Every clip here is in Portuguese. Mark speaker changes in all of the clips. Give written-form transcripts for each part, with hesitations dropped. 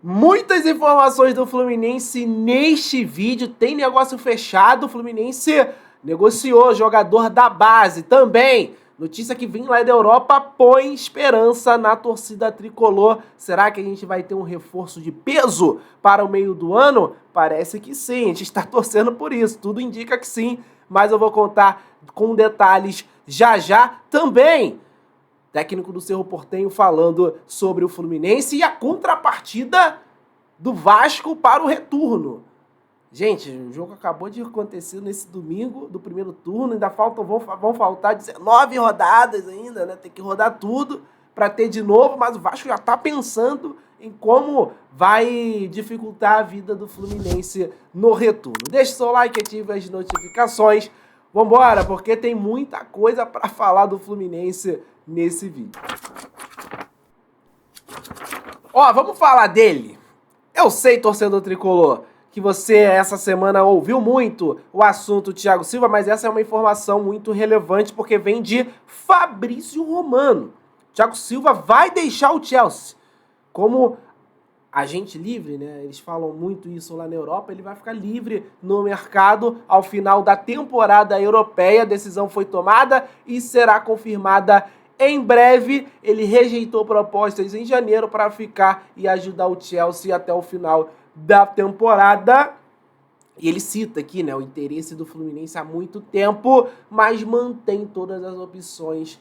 Speaker 1: Muitas informações do Fluminense neste vídeo. Tem negócio fechado. O Fluminense negociou jogador da base também. Notícia que vem lá da Europa põe esperança na torcida tricolor. Será que a gente vai ter um reforço de peso para o meio do ano? Parece que sim. A gente está torcendo por isso. Tudo indica que sim. Mas eu vou contar com detalhes já também. Técnico do Cerro Porteño falando sobre o Fluminense e a contrapartida do Vasco para o retorno. Gente, o jogo acabou de acontecer nesse domingo do primeiro turno, ainda vão faltar 19 rodadas ainda, né? Tem que rodar tudo para ter de novo, mas o Vasco já está pensando em como vai dificultar a vida do Fluminense no retorno. Deixe seu like, ative as notificações. Vambora, porque tem muita coisa para falar do Fluminense nesse vídeo. Ó, vamos falar dele. Eu sei, torcedor tricolor, que você essa semana ouviu muito o assunto Thiago Silva, mas essa é uma informação muito relevante porque vem de Fabrício Romano. Thiago Silva vai deixar o Chelsea como agente livre, né? Eles falam muito isso lá na Europa. Ele vai ficar livre no mercado ao final da temporada europeia. A decisão foi tomada e será confirmada em breve. Ele rejeitou propostas em janeiro para ficar e ajudar o Chelsea até o final da temporada. E ele cita aqui, né, o interesse do Fluminense há muito tempo, mas mantém todas as opções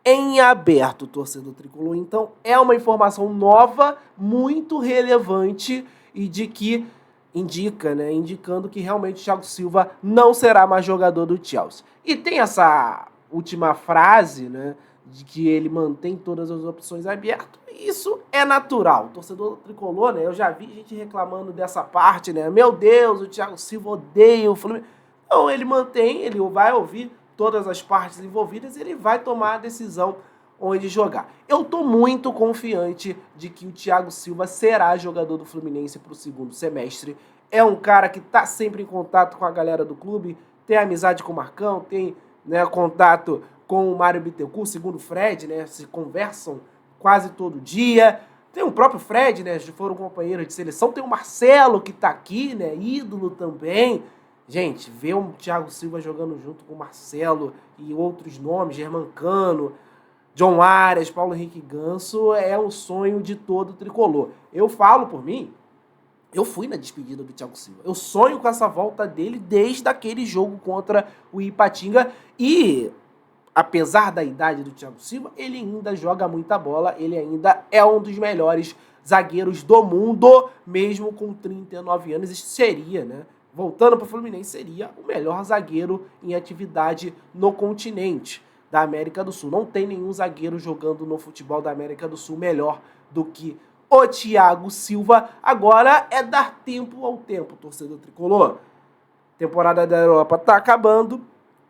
Speaker 1: em aberto, torcedor tricolor. Então é uma informação nova, muito relevante e de que indicando que realmente o Thiago Silva não será mais jogador do Chelsea. E tem essa última frase, né, de que ele mantém todas as opções abertas. Isso é natural. O torcedor tricolor, né, eu já vi gente reclamando dessa parte, né? Meu Deus, o Thiago Silva odeia o Fluminense. Não, ele mantém, ele vai ouvir todas as partes envolvidas, ele vai tomar a decisão onde jogar. Eu estou muito confiante de que o Thiago Silva será jogador do Fluminense para o segundo semestre. É um cara que está sempre em contato com a galera do clube, tem amizade com o Marcão, tem, né, contato com o Mário Bittencourt, segundo o Fred, né, se conversam quase todo dia. Tem o próprio Fred, né, foram companheiros de seleção. Tem o Marcelo, que está aqui, né, ídolo também. Gente, ver o Thiago Silva jogando junto com o Marcelo e outros nomes, Germancano, John Arias, Paulo Henrique Ganso, é um sonho de todo tricolor. Eu falo por mim, eu fui na despedida do Thiago Silva. Eu sonho com essa volta dele desde aquele jogo contra o Ipatinga. E, apesar da idade do Thiago Silva, ele ainda joga muita bola, ele ainda é um dos melhores zagueiros do mundo, mesmo com 39 anos. Isso seria, né? Voltando para o Fluminense, seria o melhor zagueiro em atividade no continente da América do Sul. Não tem nenhum zagueiro jogando no futebol da América do Sul melhor do que o Thiago Silva. Agora é dar tempo ao tempo, torcedor tricolor. Temporada da Europa está acabando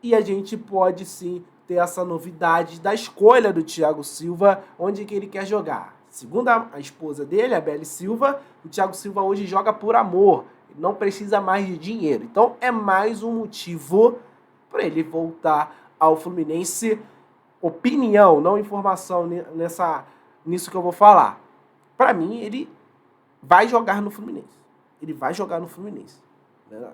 Speaker 1: e a gente pode sim ter essa novidade da escolha do Thiago Silva, onde que ele quer jogar. Segundo a esposa dele, a Beli Silva, o Thiago Silva hoje joga por amor. Não precisa mais de dinheiro. Então é mais um motivo para ele voltar ao Fluminense. Opinião, não informação nisso que eu vou falar. Para mim, ele vai jogar no Fluminense. Ele vai jogar no Fluminense.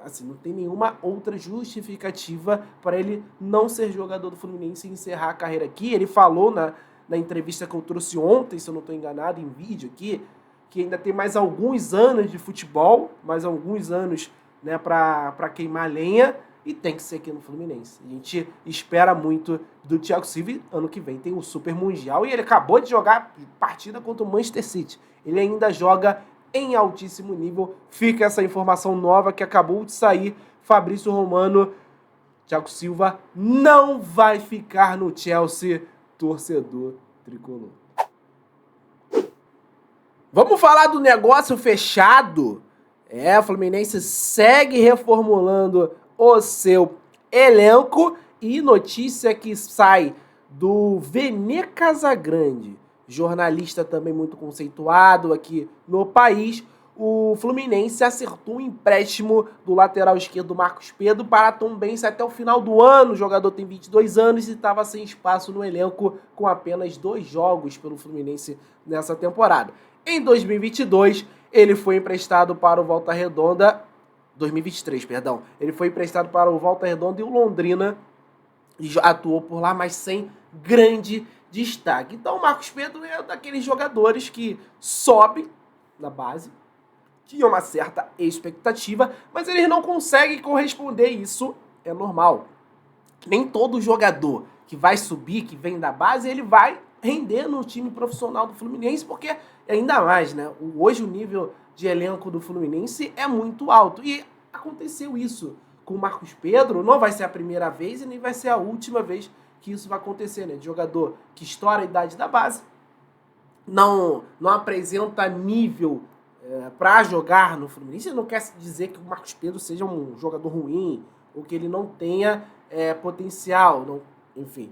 Speaker 1: Assim, não tem nenhuma outra justificativa para ele não ser jogador do Fluminense e encerrar a carreira aqui. Ele falou na entrevista que eu trouxe ontem, se eu não estou enganado, em vídeo aqui, que ainda tem mais alguns anos de futebol, mais alguns anos, né, para queimar lenha, e tem que ser aqui no Fluminense. A gente espera muito do Thiago Silva. Ano que vem tem o Super Mundial e ele acabou de jogar partida contra o Manchester City. Ele ainda joga em altíssimo nível. Fica essa informação nova que acabou de sair. Fabrício Romano, Thiago Silva não vai ficar no Chelsea, torcedor tricolor. Vamos falar do negócio fechado? O Fluminense segue reformulando o seu elenco e notícia que sai do Vene Casagrande, jornalista também muito conceituado aqui no país. O Fluminense acertou um empréstimo do lateral esquerdo Marcos Pedro para a Tombense até o final do ano. O jogador tem 22 anos e estava sem espaço no elenco com apenas 2 jogos pelo Fluminense nessa temporada. Em 2022, Ele foi emprestado para o Volta Redonda, 2023, perdão. Ele foi emprestado para o Volta Redonda e o Londrina atuou por lá, mas sem grande destaque. Então o Marcos Pedro é daqueles jogadores que sobem na base, tinha uma certa expectativa, mas eles não conseguem corresponder, isso é normal. Nem todo jogador que vai subir, que vem da base, ele vai render no time profissional do Fluminense, porque ainda mais, né? Hoje o nível de elenco do Fluminense é muito alto. E aconteceu isso com o Marcos Pedro, não vai ser a primeira vez e nem vai ser a última vez que isso vai acontecer, né? De jogador que estoura a idade da base, não apresenta nível para jogar no Fluminense. Não quer dizer que o Marcos Pedro seja um jogador ruim ou que ele não tenha potencial, não, enfim.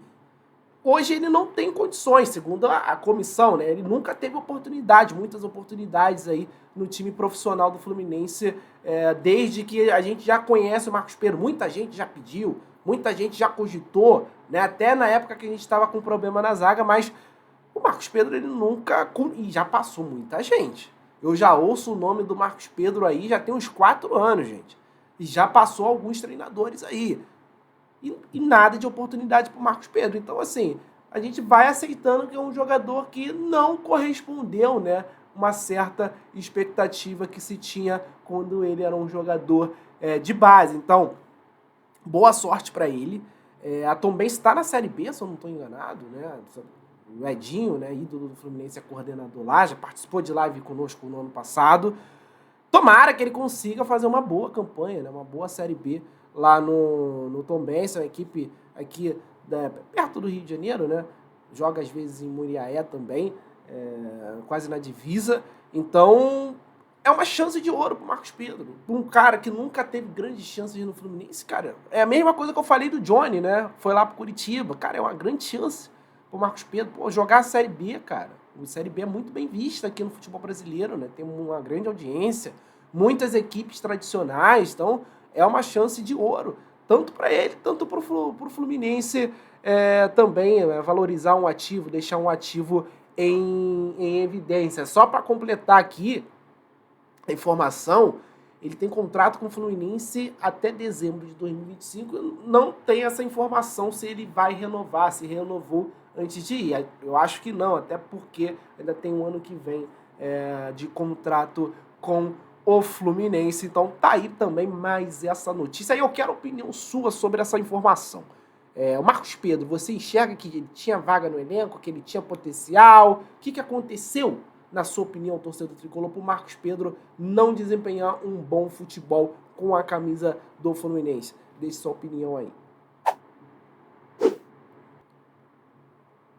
Speaker 1: Hoje ele não tem condições, segundo a comissão, né? Ele nunca teve oportunidade, muitas oportunidades aí no time profissional do Fluminense, desde que a gente já conhece o Marcos Pedro. Muita gente já pediu, muita gente já cogitou, né? Até na época que a gente estava com problema na zaga, mas o Marcos Pedro ele nunca... E já passou muita gente. Eu já ouço o nome do Marcos Pedro aí já tem uns 4 anos, gente. E já passou alguns treinadores aí. E nada de oportunidade para o Marcos Pedro. Então, assim, a gente vai aceitando que é um jogador que não correspondeu, né? Uma certa expectativa que se tinha quando ele era um jogador de base. Então, boa sorte para ele. A Tombense está na Série B, se eu não estou enganado, né? O Edinho, né, ídolo do Fluminense, é coordenador lá, já participou de live conosco no ano passado. Tomara que ele consiga fazer uma boa campanha, né, uma boa Série B lá no Tombense, uma equipe aqui perto do Rio de Janeiro, né? Joga às vezes em Muriaé também, quase na divisa. Então, é uma chance de ouro pro Marcos Pedro. Pra um cara que nunca teve grandes chances no Fluminense, cara, é a mesma coisa que eu falei do Johnny, né? Foi lá pro Curitiba. Cara, é uma grande chance pro Marcos Pedro. Pô, jogar a Série B, cara. A Série B é muito bem vista aqui no futebol brasileiro, né? Tem uma grande audiência, muitas equipes tradicionais, então é uma chance de ouro, tanto para ele, tanto para o Fluminense também, valorizar um ativo, deixar um ativo em evidência. Só para completar aqui a informação, ele tem contrato com o Fluminense até dezembro de 2025, não tem essa informação se ele vai renovar, se renovou antes de ir. Eu acho que não, até porque ainda tem um ano que vem de contrato com o Fluminense. Então tá aí também mais essa notícia. E eu quero a opinião sua sobre essa informação. O Marcos Pedro, você enxerga que ele tinha vaga no elenco, que ele tinha potencial? O que aconteceu, na sua opinião, torcedor tricolor, para o Marcos Pedro não desempenhar um bom futebol com a camisa do Fluminense? Deixe sua opinião aí.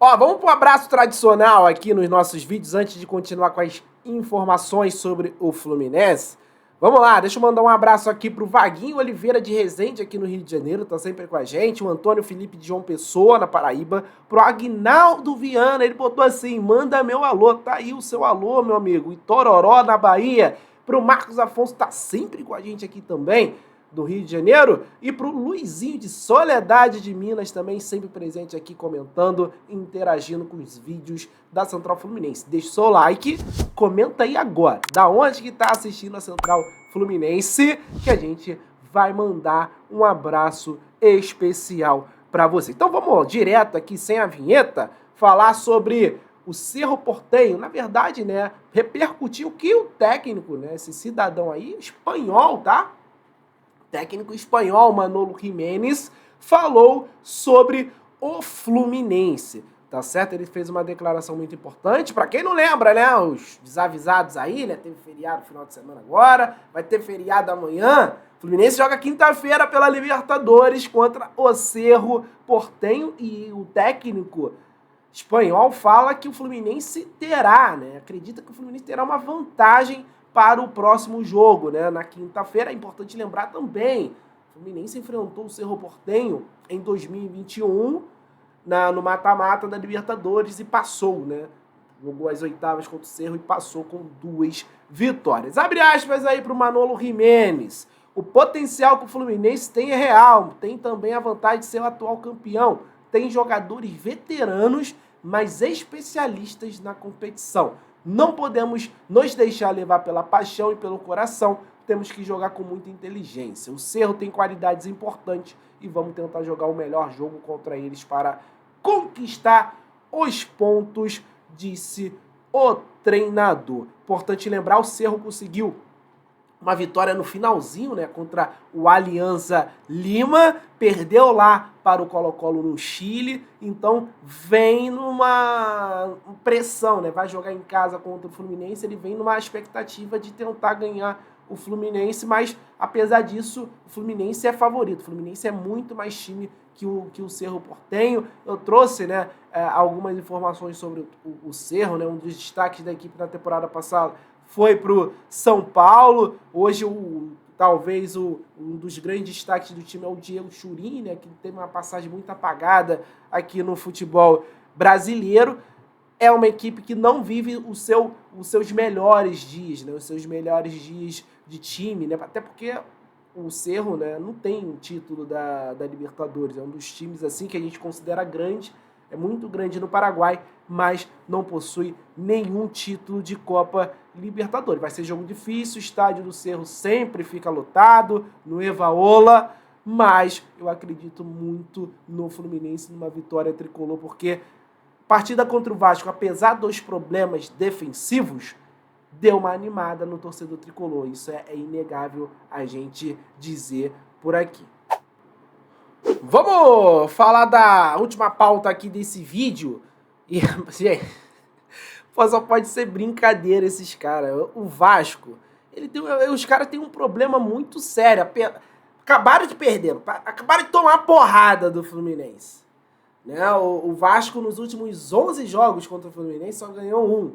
Speaker 1: Ó, vamos para o abraço tradicional aqui nos nossos vídeos antes de continuar com as informações sobre o Fluminense. Vamos lá, deixa eu mandar um abraço aqui pro Vaguinho Oliveira de Resende, aqui no Rio de Janeiro, tá sempre com a gente. O Antônio Felipe de João Pessoa, na Paraíba. Pro Aguinaldo Viana, ele botou assim, manda meu alô. Tá aí o seu alô, meu amigo. E Tororó, na Bahia. Pro Marcos Afonso, tá sempre com a gente aqui também, do Rio de Janeiro. E pro Luizinho de Soledade de Minas, também sempre presente aqui, comentando e interagindo com os vídeos da Central Fluminense. Deixa o seu like, comenta aí agora, da onde que tá assistindo a Central Fluminense, que a gente vai mandar um abraço especial para você. Então vamos direto aqui, sem a vinheta, falar sobre o Cerro Porteño. Na verdade, né, repercutiu o que o técnico, né, esse cidadão aí, espanhol, tá? Técnico espanhol, Manolo Jiménez, falou sobre o Fluminense, tá certo? Ele fez uma declaração muito importante. Para quem não lembra, né, os desavisados aí, né, teve feriado no final de semana agora, vai ter feriado amanhã. O Fluminense joga quinta-feira pela Libertadores contra o Cerro Porteño e o técnico espanhol fala que o Fluminense terá, né, acredita que o Fluminense terá uma vantagem para o próximo jogo, né? Na quinta-feira. É importante lembrar também, o Fluminense enfrentou o Cerro Porteño em 2021 no mata-mata da Libertadores e passou, né? Jogou as oitavas contra o Cerro e passou com 2 vitórias. Abre aspas aí para o Manolo Jiménez. O potencial que o Fluminense tem é real, tem também a vantagem de ser o atual campeão. Tem jogadores veteranos, mas especialistas na competição. não podemos nos deixar levar pela paixão e pelo coração, temos que jogar com muita inteligência. O Cerro tem qualidades importantes e vamos tentar jogar o melhor jogo contra eles para conquistar os pontos, disse o treinador. Importante lembrar, o Cerro conseguiu uma vitória no finalzinho, né, contra o Alianza Lima, perdeu lá para o Colo-Colo no Chile, então vem numa pressão, né, vai jogar em casa contra o Fluminense, ele vem numa expectativa de tentar ganhar o Fluminense, mas apesar disso, o Fluminense é favorito, o Fluminense é muito mais time que o Cerro Porteño. Eu trouxe, né, algumas informações sobre o Cerro, né, um dos destaques da equipe na temporada passada foi para o São Paulo. Hoje, talvez um dos grandes destaques do time é o Diego Churin, né, que teve uma passagem muito apagada aqui no futebol brasileiro. É uma equipe que não vive os seus melhores dias, né, os seus melhores dias de time, né, até porque o Cerro, né, não tem um título da Libertadores, é um dos times assim que a gente considera grande, é muito grande no Paraguai, mas não possui nenhum título de Copa Libertadores. Vai ser jogo difícil, o estádio do Cerro sempre fica lotado, no Evaola, mas eu acredito muito no Fluminense, numa vitória tricolor, porque a partida contra o Vasco, apesar dos problemas defensivos, deu uma animada no torcedor tricolor. Isso é inegável a gente dizer por aqui. Vamos falar da última pauta aqui desse vídeo. E, gente, só pode ser brincadeira esses caras. O Vasco, os caras têm um problema muito sério. Acabaram de perder, acabaram de tomar uma porrada do Fluminense. Né? O Vasco, nos últimos 11 jogos contra o Fluminense, só ganhou um.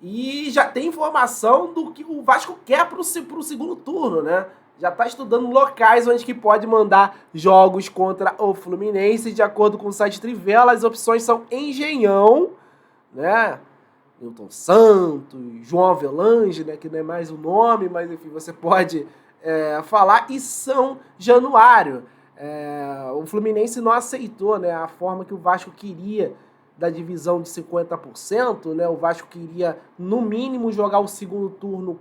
Speaker 1: E já tem informação do que o Vasco quer pro segundo turno, né? Já está estudando locais onde que pode mandar jogos contra o Fluminense. De acordo com o site Trivela, as opções são Engenhão, né? Newton Santos, João Avelange, né? Que não é mais o nome, mas enfim, você pode falar. E São Januário. O Fluminense não aceitou, né, a forma que o Vasco queria da divisão de 50%, né? O Vasco queria, no mínimo, jogar o segundo turno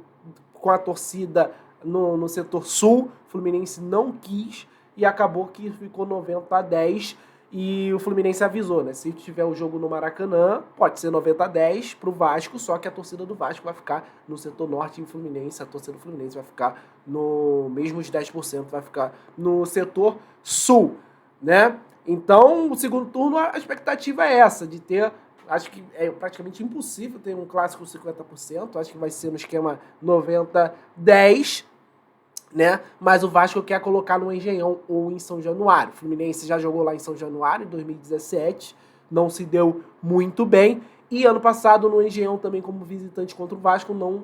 Speaker 1: com a torcida no setor sul. O Fluminense não quis e acabou que ficou 90-10 e o Fluminense avisou, né? Se tiver o jogo no Maracanã, pode ser 90-10 pro Vasco, só que a torcida do Vasco vai ficar no setor norte e o Fluminense, a torcida do Fluminense vai ficar no mesmo os 10%, vai ficar no setor sul, né? Então, o segundo turno, a expectativa é essa, de ter, acho que é praticamente impossível ter um clássico 50%, acho que vai ser no esquema 90-10, né? Mas o Vasco quer colocar no Engenhão ou em São Januário. O Fluminense já jogou lá em São Januário, em 2017, não se deu muito bem, e ano passado no Engenhão também como visitante contra o Vasco não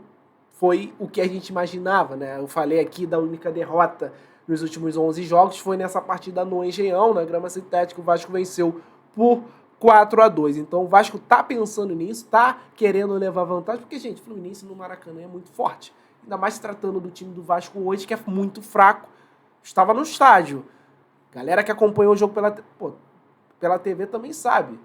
Speaker 1: foi o que a gente imaginava, né? Eu falei aqui da única derrota nos últimos 11 jogos, foi nessa partida no Engenhão, na grama sintética, o Vasco venceu por 4-2. Então o Vasco tá pensando nisso, tá querendo levar vantagem, porque, gente, o Fluminense no Maracanã é muito forte. Ainda mais se tratando do time do Vasco hoje, que é muito fraco. Estava no estádio. Galera que acompanhou o jogo pela TV também sabe.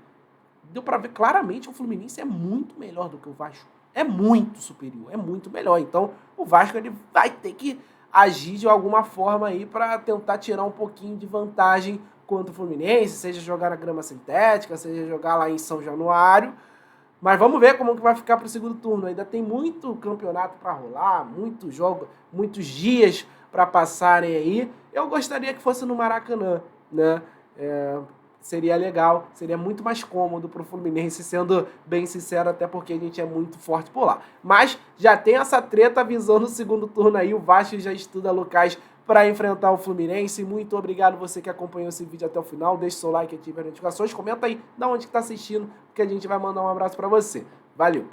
Speaker 1: Deu pra ver claramente que o Fluminense é muito melhor do que o Vasco. É muito superior, é muito melhor. Então o Vasco ele vai ter que agir de alguma forma aí para tentar tirar um pouquinho de vantagem contra o Fluminense, seja jogar na grama sintética, seja jogar lá em São Januário. Mas vamos ver como que vai ficar para o segundo turno. Ainda tem muito campeonato para rolar, muito jogo, muitos dias para passarem aí. Eu gostaria que fosse no Maracanã, né? Seria legal, seria muito mais cômodo para o Fluminense, sendo bem sincero, até porque a gente é muito forte por lá. Mas já tem essa treta visando o segundo turno aí, o Vasco já estuda locais para enfrentar o Fluminense. Muito obrigado você que acompanhou esse vídeo até o final, deixe seu like, ative as notificações, comenta aí de onde que está assistindo, que a gente vai mandar um abraço para você. Valeu!